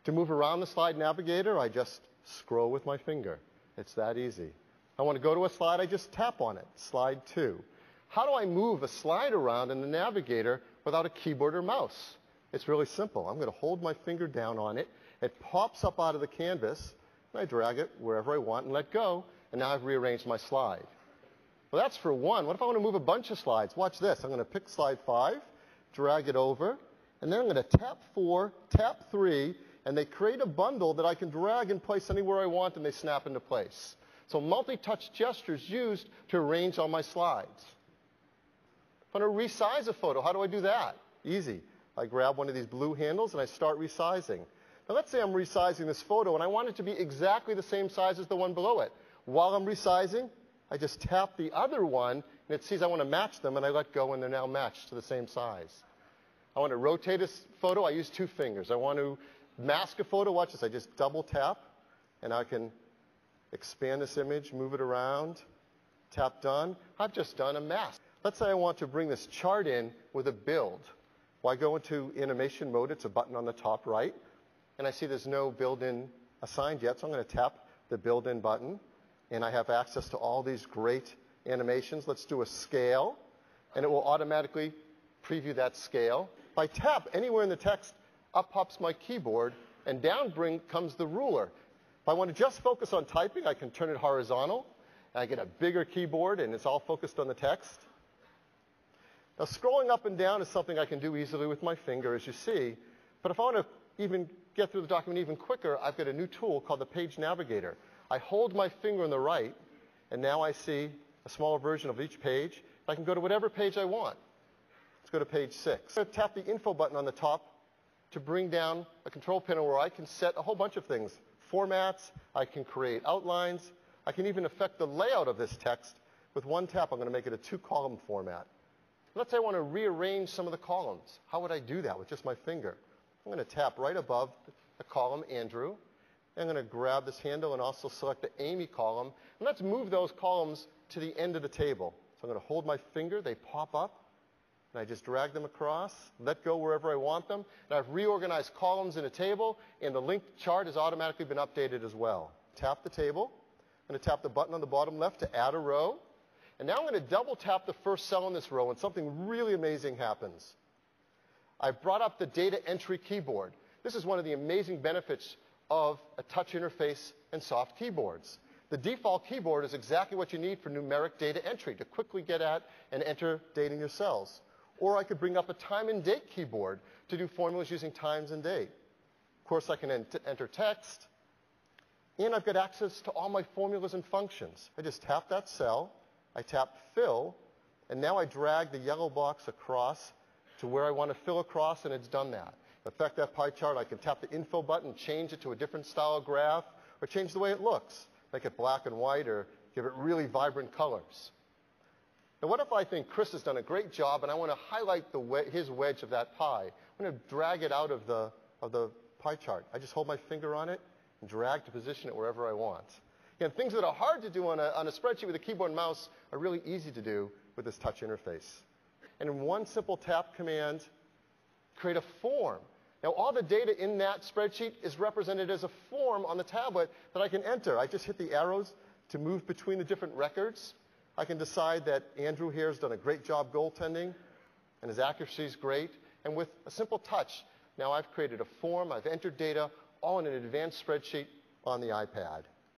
To move around the slide navigator, I just scroll with my finger. It's that easy. I want to go to a slide, I just tap on it. Slide 2. How do I move a slide around in the navigator without a keyboard or mouse? It's really simple. I'm going to hold my finger down on it. It pops up out of the canvas, and I drag it wherever I want and let go, and now I've rearranged my slide. Well, that's for one. What if I want to move a bunch of slides? Watch this. I'm going to pick slide 5, drag it over, and then I'm going to tap 4, tap 3, and they create a bundle that I can drag and place anywhere I want, and they snap into place. So multi-touch gestures used to arrange all my slides. If I want to resize a photo, how do I do that? Easy. I grab one of these blue handles and I start resizing. Now let's say I'm resizing this photo and I want it to be exactly the same size as the one below it. While I'm resizing, I just tap the other one and it sees I want to match them, and I let go and they're now matched to the same size. I want to rotate a photo, I use 2 fingers. I want to mask a photo, watch this, I just double tap and I can expand this image, move it around, tap done. I've just done a mask. Let's say I want to bring this chart in with a build. Well, I go into animation mode, it's a button on the top right, and I see there's no build-in assigned yet, so I'm going to tap the build-in button, and I have access to all these great animations. Let's do a scale, and it will automatically preview that scale. If I tap anywhere in the text, up pops my keyboard, and down comes the ruler. If I want to just focus on typing, I can turn it horizontal, and I get a bigger keyboard, and it's all focused on the text. Now, scrolling up and down is something I can do easily with my finger, as you see. But if I want to even get through the document even quicker, I've got a new tool called the Page Navigator. I hold my finger on the right, and now I see a smaller version of each page. I can go to whatever page I want. Let's go to page 6. I'm going to tap the info button on the top to bring down a control panel where I can set a whole bunch of things. Formats, I can create outlines, I can even affect the layout of this text. With one tap, I'm going to make it a 2-column format. Let's say I want to rearrange some of the columns. How would I do that with just my finger? I'm going to tap right above the column Andrew. I'm going to grab this handle and also select the Amy column. And let's move those columns to the end of the table. So I'm going to hold my finger, they pop up, and I just drag them across, let go wherever I want them. And I've reorganized columns in a table, and the linked chart has automatically been updated as well. Tap the table. I'm going to tap the button on the bottom left to add a row. And now I'm going to double tap the first cell in this row, and something really amazing happens. I've brought up the data entry keyboard. This is one of the amazing benefits of a touch interface and soft keyboards. The default keyboard is exactly what you need for numeric data entry, to quickly get at and enter data in your cells. Or I could bring up a time and date keyboard to do formulas using times and date. Of course, I can enter text. And I've got access to all my formulas and functions. I just tap that cell. I tap fill, and now I drag the yellow box across to where I want to fill across, and it's done that. To affect that pie chart, I can tap the info button, change it to a different style graph, or change the way it looks. Make it black and white, or give it really vibrant colors. Now, what if I think Chris has done a great job, and I want to highlight his wedge of that pie? I'm going to drag it out of the pie chart. I just hold my finger on it and drag to position it wherever I want. Again, things that are hard to do on a spreadsheet with a keyboard and mouse are really easy to do with this touch interface. And in one simple tap command, create a form. Now, all the data in that spreadsheet is represented as a form on the tablet that I can enter. I just hit the arrows to move between the different records. I can decide that Andrew here has done a great job goaltending, and his accuracy is great. And with a simple touch, now I've created a form, I've entered data, all in an advanced spreadsheet on the iPad.